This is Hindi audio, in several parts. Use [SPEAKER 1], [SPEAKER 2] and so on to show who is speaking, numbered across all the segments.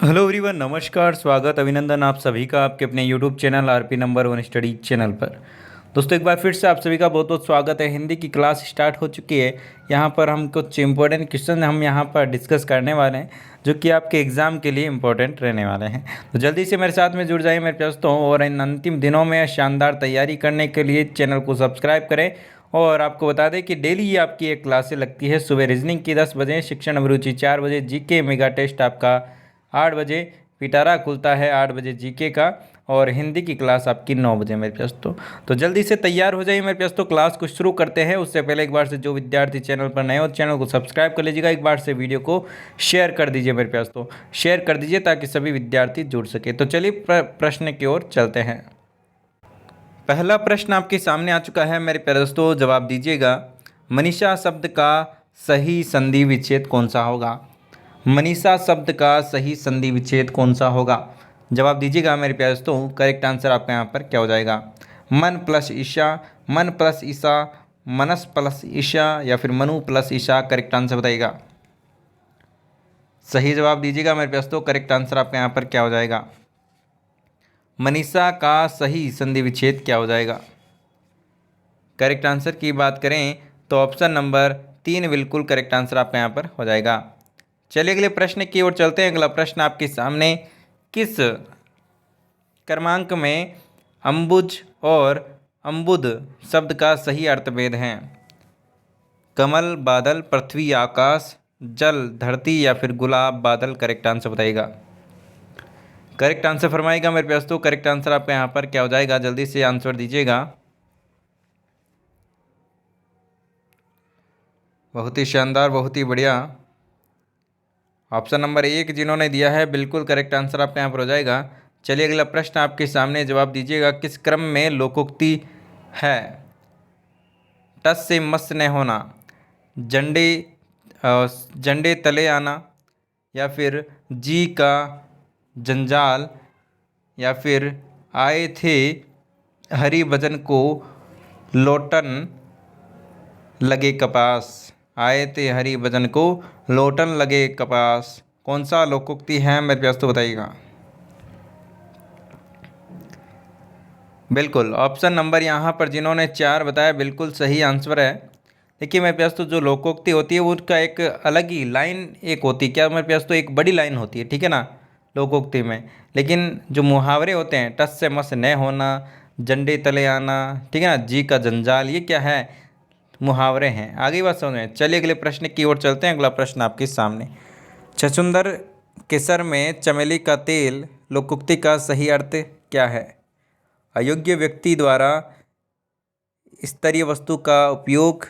[SPEAKER 1] हेलो एवरीवन, नमस्कार, स्वागत, अभिनंदन आप सभी का आपके अपने YouTube channel RP number one study channel पर। दोस्तों, एक बार फिर से आप सभी का बहुत बहुत स्वागत है। हिंदी की क्लास स्टार्ट हो चुकी है। यहाँ पर हम कुछ इंपॉर्टेंट क्वेश्चन हम यहाँ पर डिस्कस करने वाले हैं, जो कि आपके एग्ज़ाम के लिए इंपॉर्टेंट रहने वाले हैं। तो जल्दी से मेरे साथ में जुड़ जाइए मेरे दोस्तों, और इन अंतिम दिनों में शानदार तैयारी करने के लिए चैनल को सब्सक्राइब करें। और आपको बता दें कि डेली आपकी एक क्लासें लगती है। सुबह रीजनिंग की 10 बजे, शिक्षण अभिरुचि 4 बजे, जीके मेगा टेस्ट आपका 8 बजे, पिटारा खुलता है 8 बजे जीके का, और हिंदी की क्लास आपकी 9 बजे मेरे दोस्तों। तो जल्दी से तैयार हो जाइए मेरे दोस्तों, क्लास को शुरू करते हैं। उससे पहले एक बार से जो विद्यार्थी चैनल पर नए हो, चैनल को सब्सक्राइब कर लीजिएगा। एक बार से वीडियो को शेयर कर दीजिए मेरे दोस्तों, शेयर कर दीजिए ताकि सभी विद्यार्थी जुड़ सके। तो चलिए प्रश्न की ओर चलते हैं। पहला प्रश्न आपके सामने आ चुका है मेरे प्यारे दोस्तों, जवाब दीजिएगा। मनीषा शब्द का सही संधि विच्छेद कौन सा होगा? मनीषा शब्द का सही संधि विच्छेद कौन सा होगा? जवाब दीजिएगा मेरे प्यारे दोस्तों। करेक्ट आंसर आपका यहाँ पर क्या हो जाएगा? मन प्लस ईशा, मन प्लस ईशा, मनस प्लस ईशा, या फिर Manu plus Isha. Correct answer बताइएगा। सही जवाब दीजिएगा मेरे प्यारे दोस्तों। करेक्ट आंसर आपका यहाँ पर क्या हो जाएगा? मनीषा का सही संधि विच्छेद क्या हो जाएगा? करेक्ट आंसर की बात करें तो ऑप्शन नंबर 3 बिल्कुल करेक्ट आंसर आपका यहाँ पर हो जाएगा। चलिए अगले प्रश्न की ओर चलते हैं। अगला प्रश्न आपके सामने, किस क्रमांक में अम्बुज और अम्बुद शब्द का सही अर्थभेद है? कमल, बादल, पृथ्वी, आकाश, जल, धरती, या फिर गुलाब, बादल। करेक्ट आंसर बताइएगा। करेक्ट आंसर फरमाइएगा मेरे दोस्तों। करेक्ट आंसर आपका यहाँ पर क्या हो जाएगा? जल्दी से आंसर दीजिएगा। बहुत ही शानदार, बहुत ही बढ़िया। ऑप्शन नंबर 1 जिन्होंने दिया है बिल्कुल करेक्ट आंसर आपका यहाँ पर हो जाएगा। चलिए अगला प्रश्न आपके सामने, जवाब दीजिएगा। किस क्रम में लोकोक्ति है? टस से मस न होना, झंडे झंडे तले आना, या फिर जी का जंजाल, या फिर आए थे हरि भजन को लोटन लगे कपास। आए थे हरि भजन को लोटन लगे कपास। कौन सा लोकोक्ति है मेरे प्यास तो बताइएगा। बिल्कुल ऑप्शन नंबर यहाँ पर जिन्होंने 4 बताया बिल्कुल सही आंसर है। देखिए मेरे प्यास तो जो लोकोक्ति होती है वो उसका एक अलग ही लाइन एक होती है। क्या मेरे प्यास तो एक बड़ी लाइन होती है, ठीक है ना, लोकोक्ति में। लेकिन जो मुहावरे होते हैं, टस से मस न होना, झंडे तले आना, ठीक है ना, जी का जंजाल, ये क्या है? मुहावरे हैं। आगे बात समझें। चलिए अगले प्रश्न की ओर चलते हैं। अगला प्रश्न आपके सामने, छछूंदर के सर में चमेली का तेल लोकोक्ति का सही अर्थ क्या है? अयोग्य व्यक्ति द्वारा स्तरीय वस्तु का उपयोग,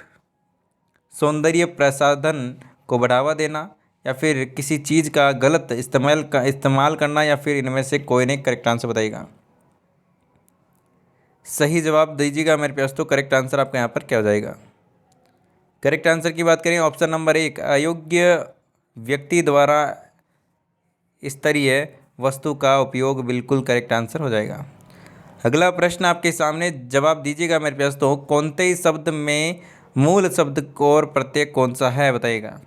[SPEAKER 1] सौंदर्य प्रसाधन को बढ़ावा देना, या फिर किसी चीज़ का गलत इस्तेमाल करना, या फिर इनमें से कोई नहीं। करेक्ट आंसर बताइएगा। सही जवाब दीजिएगा मेरे प्यास तो। करेक्ट आंसर आपका यहाँ पर क्या हो जाएगा? करेक्ट आंसर की बात करें ऑप्शन नंबर 1, अयोग्य व्यक्ति द्वारा स्तरीय वस्तु का उपयोग, बिल्कुल करेक्ट आंसर हो जाएगा। अगला प्रश्न आपके सामने, जवाब दीजिएगा मेरे प्यास तो। कौनते शब्द में मूल शब्द और प्रत्यय कौन सा है बताइएगा।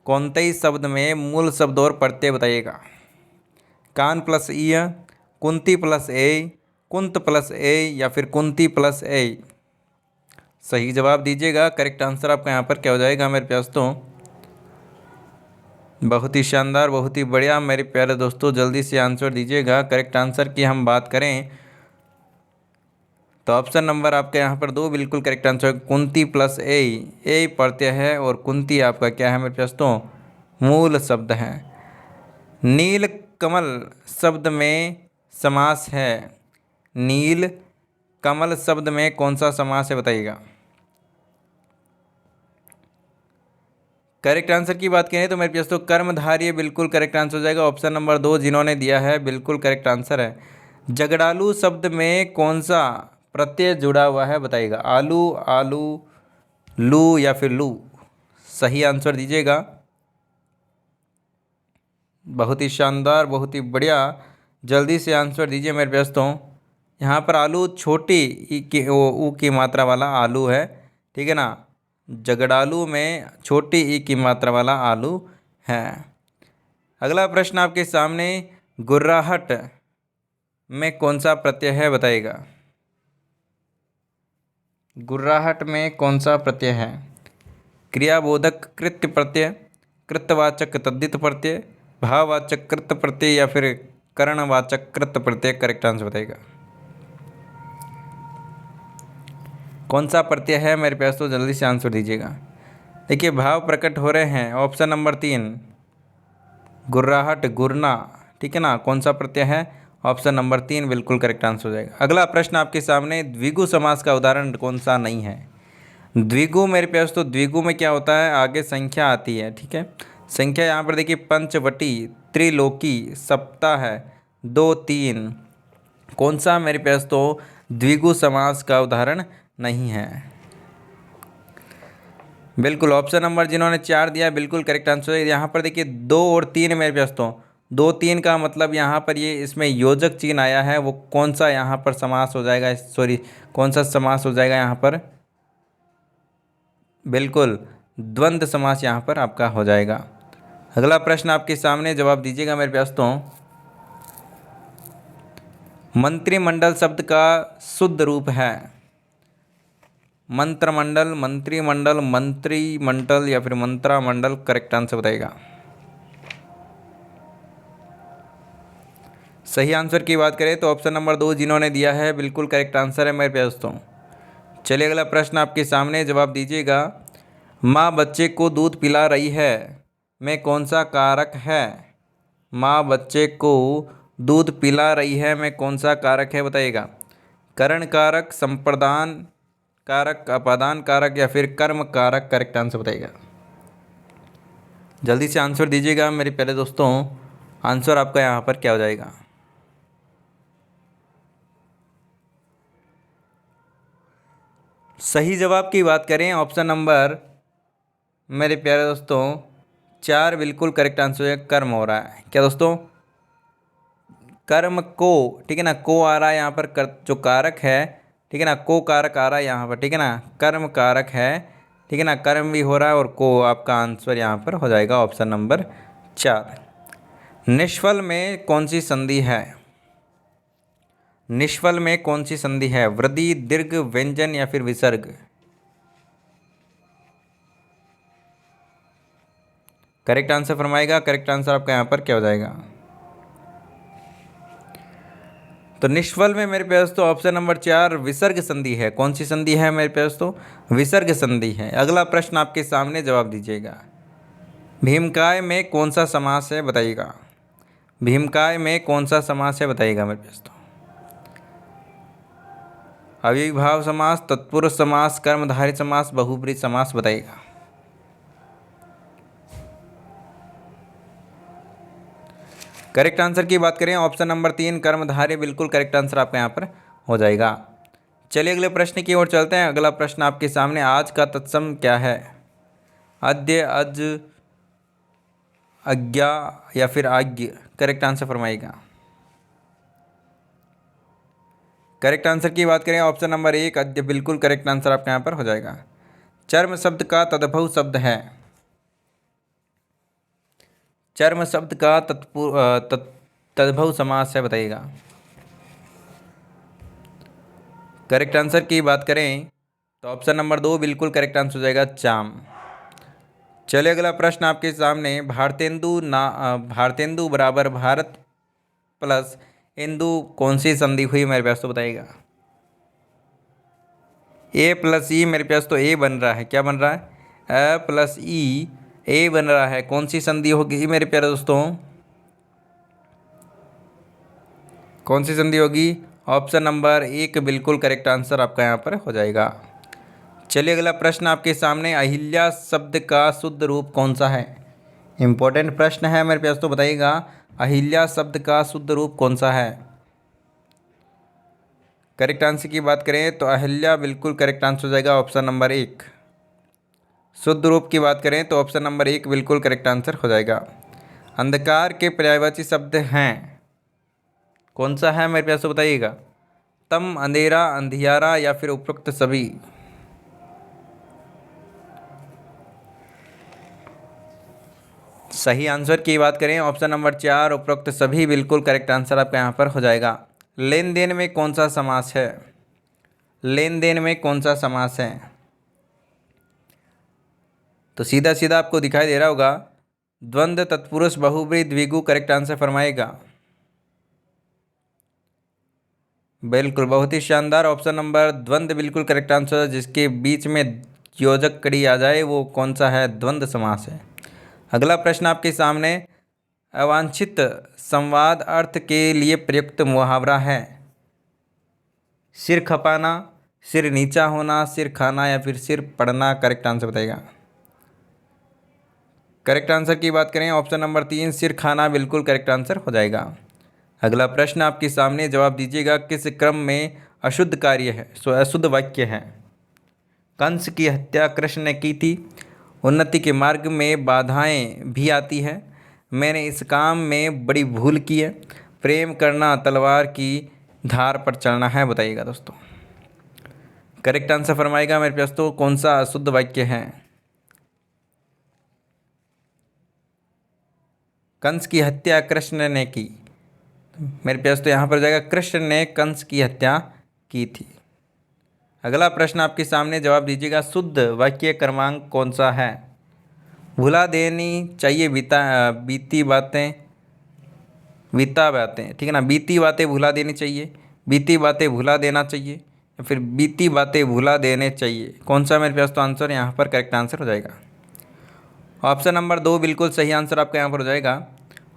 [SPEAKER 1] कौनते शब्द में मूल शब्द और प्रत्यय बताइएगा। कान प्लस इ, कुंती प्लस ए, कुंत प्लस ए, या फिर कुंती प्लस ए। सही जवाब दीजिएगा। करेक्ट आंसर आपका यहाँ पर क्या हो जाएगा मेरे प्यास तो? बहुत ही शानदार, बहुत ही बढ़िया मेरे प्यारे दोस्तों, जल्दी से आंसर दीजिएगा। करेक्ट आंसर की हम बात करें तो ऑप्शन नंबर आपके यहाँ पर 2 बिल्कुल करेक्ट आंसर। कुंती प्लस ए प्रत्यय है, और कुंती आपका क्या है मेरे दोस्तों? मूल शब्द है। नील कमल शब्द में समास है। नील कमल शब्द में कौन सा समास है बताइएगा। करेक्ट आंसर की बात करें तो मेरे दोस्तों कर्मधारय बिल्कुल करेक्ट आंसर हो जाएगा। ऑप्शन नंबर 2 जिन्होंने दिया है बिल्कुल करेक्ट आंसर है। झगड़ालू शब्द में कौन सा प्रत्यय जुड़ा हुआ है बताइएगा। आलू, आलू, लू, या फिर लू। सही आंसर दीजिएगा। बहुत ही शानदार, बहुत ही बढ़िया, जल्दी से आंसर दीजिए मेरे दोस्तों। यहाँ पर आलू छोटी ई की ऊ की मात्रा वाला आलू है, ठीक है ना। झगड़ालू में छोटी ई की मात्रा वाला आलू है। अगला प्रश्न आपके सामने, गुर्राहट में कौन सा प्रत्यय है बताइएगा। गुर्राहट में कौन सा प्रत्यय है? क्रियाबोधक कृत्य प्रत्यय, कृतवाचक तद्धित प्रत्यय, भाववाचक कृत प्रत्यय या फिर करणवाचक कृत प्रत्यय? करेक्ट आंसर बताइएगा। कौन सा प्रत्यय है मेरे पास, तो जल्दी से आंसर दीजिएगा। देखिए भाव प्रकट हो रहे हैं। ऑप्शन नंबर 3 गुर्राहट, गुरना, ठीक है ना। कौन सा प्रत्यय है? ऑप्शन नंबर 3 बिल्कुल करेक्ट आंसर हो जाएगा। अगला प्रश्न आपके सामने, द्विगु समास का उदाहरण कौन सा नहीं है? द्विगु मेरे पास तो द्विगु में क्या होता है, आगे संख्या आती है, ठीक है। संख्या यहाँ पर देखिए पंचवटी, त्रिलोकी, सप्ताह है, 2 3। कौन सा मेरे पास तो द्विगु समास का उदाहरण नहीं है? बिल्कुल ऑप्शन नंबर जिन्होंने 4 दिया बिल्कुल करेक्ट आंसर है। यहाँ पर देखिए 2 और 3 मेरे पास तो 2 3 का मतलब यहाँ पर ये इसमें योजक चिन्ह आया है, वो कौन सा यहाँ पर समास हो जाएगा, सॉरी कौन सा समास हो जाएगा यहाँ पर? बिल्कुल द्वंद्व समास यहाँ पर आपका हो जाएगा। अगला प्रश्न आपके सामने, जवाब दीजिएगा मेरे पास तो। मंत्रिमंडल शब्द का शुद्ध रूप है? मंत्रमंडल, मंत्रिमंडल, मंत्रिमंडल या फिर मंत्रामंडल? करेक्ट आंसर बताइएगा। सही आंसर की बात करें तो ऑप्शन नंबर 2 जिन्होंने दिया है बिल्कुल करेक्ट आंसर है मेरे पास तो। चलिए अगला प्रश्न आपके सामने, जवाब दीजिएगा। माँ बच्चे को दूध पिला रही है में कौन सा कारक है? माँ बच्चे को दूध पिला रही है में कौन सा कारक है बताइएगा। करण कारक, संप्रदान कारक, अपादान कारक या फिर कर्म कारक? करेक्ट आंसर बताइएगा। जल्दी से आंसर दीजिएगा मेरे प्यारे दोस्तों। आंसर आपका यहाँ पर क्या हो जाएगा? सही जवाब की बात करें ऑप्शन नंबर मेरे प्यारे दोस्तों 4 बिल्कुल करेक्ट आंसर है। कर्म हो रहा है क्या दोस्तों? कर्म को, ठीक है ना, को आ रहा है यहाँ पर जो कारक है, ठीक है ना, को कारक आ रहा है यहाँ पर, ठीक है ना, कर्म कारक है, ठीक है ना, कर्म भी हो रहा है और को आपका आंसर यहाँ पर हो जाएगा ऑप्शन नंबर 4। निष्फल में कौन सी संधि है? निष्फल में कौन सी संधि है? वृद्धि, दीर्घ, व्यंजन या फिर विसर्ग? करेक्ट आंसर फरमाएगा। करेक्ट आंसर आपका यहाँ पर क्या हो जाएगा? तो निष्फल में मेरे पास तो ऑप्शन नंबर 4 विसर्ग संधि है। कौन सी संधि है मेरे पास तो? विसर्ग संधि है। अगला प्रश्न आपके सामने, जवाब दीजिएगा। भीमकाय में कौन सा समास है बताइएगा। भीमकाय में कौन सा समास है बताइएगा मेरे पास तो। अविभाव समास, तत्पुरुष समास, कर्मधारय समास, बहुब्रीहि समास? बताइएगा। करेक्ट आंसर की बात करें ऑप्शन नंबर 3 कर्मधारय बिल्कुल करेक्ट आंसर आपका यहाँ पर हो जाएगा। चलिए अगले प्रश्न की ओर चलते हैं। अगला प्रश्न आपके सामने, आज का तत्सम क्या है? अद्य, अज, अज्ञा या फिर आज्ञ? करेक्ट आंसर फरमाइएगा। करेक्ट आंसर की बात करें ऑप्शन नंबर 1 अद्य बिल्कुल करेक्ट आंसर आपके यहाँ पर हो जाएगा। चर्म शब्द का तद्भव शब्द है? चर्म शब्द का तद्भव समास है बताइएगा। करेक्ट आंसर की बात करें तो ऑप्शन नंबर 2 बिल्कुल करेक्ट आंसर हो जाएगा, चाम। चलिए अगला प्रश्न आपके सामने, भारतेंदु बराबर भारत प्लस इंदु कौन सी संधि हुई मेरे पास तो बताइएगा। ए प्लस ई मेरे पास तो ए बन रहा है। क्या बन रहा है? ए प्लस ई, ए बन रहा है। कौन सी संधि होगी मेरे प्यारे दोस्तों? कौन सी संधि होगी? ऑप्शन नंबर 1 बिल्कुल करेक्ट आंसर आपका यहाँ पर हो जाएगा। चलिए अगला प्रश्न आपके सामने, अहिल्या शब्द का शुद्ध रूप कौन सा है? इंपॉर्टेंट प्रश्न है मेरे पास तो बताइएगा। अहिल्या शब्द का शुद्ध रूप कौन सा है? करेक्ट आंसर की बात करें तो अहिल्या बिल्कुल करेक्ट आंसर हो जाएगा ऑप्शन नंबर 1। शुद्ध रूप की बात करें तो ऑप्शन नंबर 1 बिल्कुल करेक्ट आंसर हो जाएगा। अंधकार के पर्यायवाची शब्द हैं, कौन सा है मेरे पास तो बताइएगा। तम, अंधेरा, अंधियारा या फिर उपरोक्त सभी? सही आंसर की बात करें ऑप्शन नंबर 4 उपरोक्त सभी बिल्कुल करेक्ट आंसर आपका यहाँ पर हो जाएगा। लेन देन में कौन सा समास है? लेन देन में कौन सा समास है? तो सीधा सीधा आपको दिखाई दे रहा होगा, द्वंद्व, तत्पुरुष, बहुब्रीहि, द्विगु। करेक्ट आंसर फरमाएगा। बिल्कुल, बहुत ही शानदार ऑप्शन नंबर द्वंद्व बिल्कुल करेक्ट आंसर। जिसके बीच में योजक कड़ी आ जाए वो कौन सा है? द्वंद्व समास है। अगला प्रश्न आपके सामने, अवांछित संवाद अर्थ के लिए प्रयुक्त मुहावरा है। सिर खपाना, सिर नीचा होना, सिर खाना या फिर सिर पड़ना। करेक्ट आंसर बताइएगा। करेक्ट आंसर की बात करें ऑप्शन नंबर 3 सिर खाना बिल्कुल करेक्ट आंसर हो जाएगा। अगला प्रश्न आपके सामने, जवाब दीजिएगा। किस क्रम में अशुद्ध कार्य है, सो अशुद्ध वाक्य है? कंस की हत्या कृष्ण ने की थी। उन्नति के मार्ग में बाधाएं भी आती है। मैंने इस काम में बड़ी भूल की है। प्रेम करना तलवार की धार पर चलना है। बताइएगा दोस्तों। करेक्ट आंसर फरमाएगा मेरे पास। तो कौन सा अशुद्ध वाक्य है? कंस की हत्या कृष्ण ने की। मेरे पास तो यहाँ पर जाएगा कृष्ण ने कंस की हत्या की थी। अगला प्रश्न आपके सामने, जवाब दीजिएगा। शुद्ध वाक्य क्रमांक कौन सा है? भुला देनी चाहिए बीती बातें, ठीक है ना। बीती बातें भुला देनी चाहिए, बीती बातें भुला देना चाहिए या फिर बीती बातें भुला देने चाहिए। कौन सा मेरे पास तो आंसर यहाँ पर करेक्ट आंसर हो जाएगा। ऑप्शन नंबर 2 बिल्कुल सही आंसर आपका यहाँ पर हो जाएगा।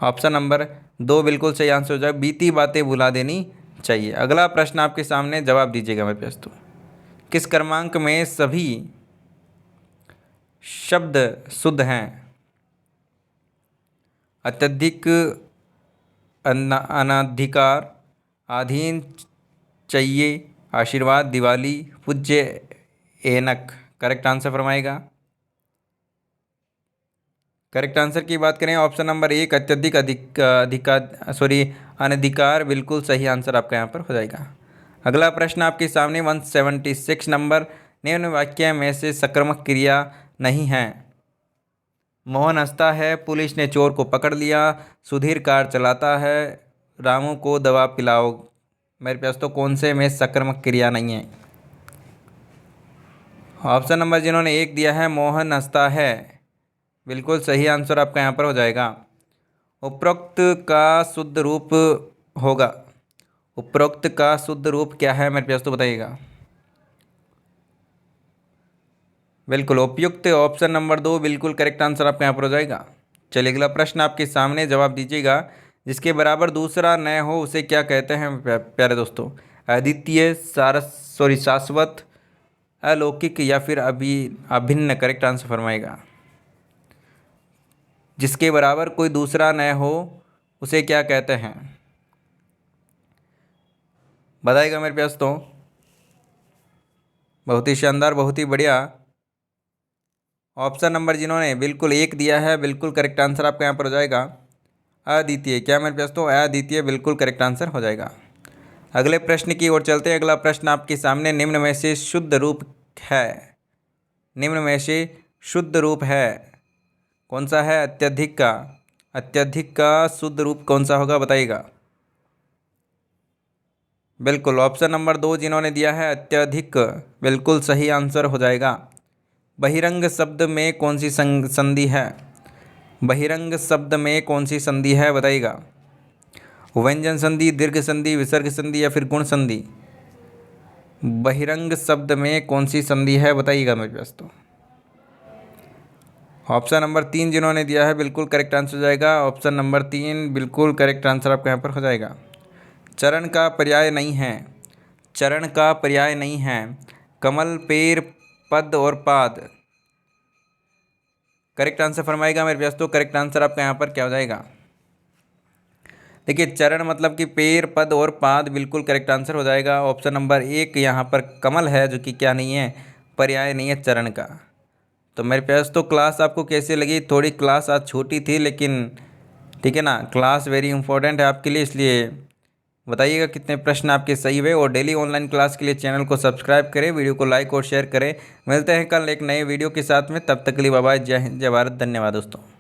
[SPEAKER 1] ऑप्शन नंबर 2 बिल्कुल सही आंसर हो जाएगा, बीती बातें भुला देनी चाहिए। अगला प्रश्न आपके सामने, जवाब दीजिएगा मेरे पास तो। किस क्रमांक में सभी शब्द शुद्ध हैं? अत्यधिक, अनाधिकार, अधीन, चाहिए, आशीर्वाद, दिवाली, पूज्य, एनक। करेक्ट आंसर फरमाएगा। करेक्ट आंसर की बात करें ऑप्शन नंबर 1 अत्यधिक, अनधिकार बिल्कुल सही आंसर आपका यहाँ पर हो जाएगा। अगला प्रश्न आपके सामने 176 नंबर, निम्न वाक्य में से सक्रमक क्रिया नहीं है। मोहन हंसता है, पुलिस ने चोर को पकड़ लिया, सुधीर कार चलाता है, रामू को दवा पिलाओ। मेरे पास तो कौन से में सक्रमक क्रिया नहीं है? ऑप्शन नंबर जिन्होंने 1 दिया है, मोहन हंसता है, बिल्कुल सही आंसर आपका यहाँ पर हो जाएगा। उपरोक्त का शुद्ध रूप होगा। उपरोक्त का शुद्ध रूप क्या है मेरे पास तो बताइएगा। बिल्कुल उपयुक्त, ऑप्शन नंबर 2 बिल्कुल करेक्ट आंसर आपका यहाँ पर हो जाएगा। चलिए अगला प्रश्न आपके सामने, जवाब दीजिएगा। जिसके बराबर दूसरा न हो उसे क्या कहते हैं प्यारे दोस्तों? अद्वितीय, शाश्वत, अलौकिक या फिर अभिन्न। करेक्ट आंसर फरमाएगा। जिसके बराबर कोई दूसरा न हो उसे क्या कहते हैं? बताइएगा मेरे पास तो। बहुत ही शानदार, बहुत ही बढ़िया। ऑप्शन नंबर जिन्होंने बिल्कुल 1 दिया है, बिल्कुल करेक्ट आंसर आपका यहाँ पर हो जाएगा। अद्वितीय, क्या मेरे पास तो अद्वितीय बिल्कुल करेक्ट आंसर हो जाएगा। अगले प्रश्न की ओर चलते हैं। अगला प्रश्न आपके सामने, निम्न में से शुद्ध रूप है। निम्न में से शुद्ध रूप है कौन सा है? अत्यधिक का। अत्यधिक का शुद्ध रूप कौन सा होगा बताइएगा। बिल्कुल ऑप्शन नंबर 2 जिन्होंने दिया है अत्यधिक, बिल्कुल सही आंसर हो जाएगा। बहिरंग शब्द में कौन सी संधि है? बहिरंग शब्द में कौन सी संधि है बताइएगा। व्यंजन संधि, दीर्घ संधि, विसर्ग संधि या फिर गुण संधि। बहिरंग शब्द में कौन सी संधि है बताइएगा मेरे पास तो। ऑप्शन नंबर 3 जिन्होंने दिया है, बिल्कुल करेक्ट आंसर हो जाएगा। ऑप्शन नंबर 3 बिल्कुल करेक्ट आंसर आपके यहाँ पर हो जाएगा। चरण का पर्याय नहीं है। चरण का पर्याय नहीं है। कमल, पैर, पद और पाद। करेक्ट आंसर फरमाएगा मेरे पास तो। करेक्ट आंसर आपका यहाँ पर क्या हो जाएगा? देखिए चरण मतलब कि पैर, पद और पाद, बिल्कुल करेक्ट आंसर हो जाएगा। ऑप्शन नंबर 1 यहाँ पर कमल है, जो कि क्या नहीं है? पर्याय नहीं है चरण का। तो मेरे पास तो क्लास आपको कैसे लगी? थोड़ी क्लास आज छोटी थी, लेकिन ठीक है ना, क्लास वेरी इंपॉर्टेंट है आपके लिए, इसलिए बताइएगा कितने प्रश्न आपके सही हुए। और डेली ऑनलाइन क्लास के लिए चैनल को सब्सक्राइब करें, वीडियो को लाइक और शेयर करें। मिलते हैं कल एक नए वीडियो के साथ में, तब तक के लिए बाय बाय। जय हिंद, जय भारत, धन्यवाद दोस्तों।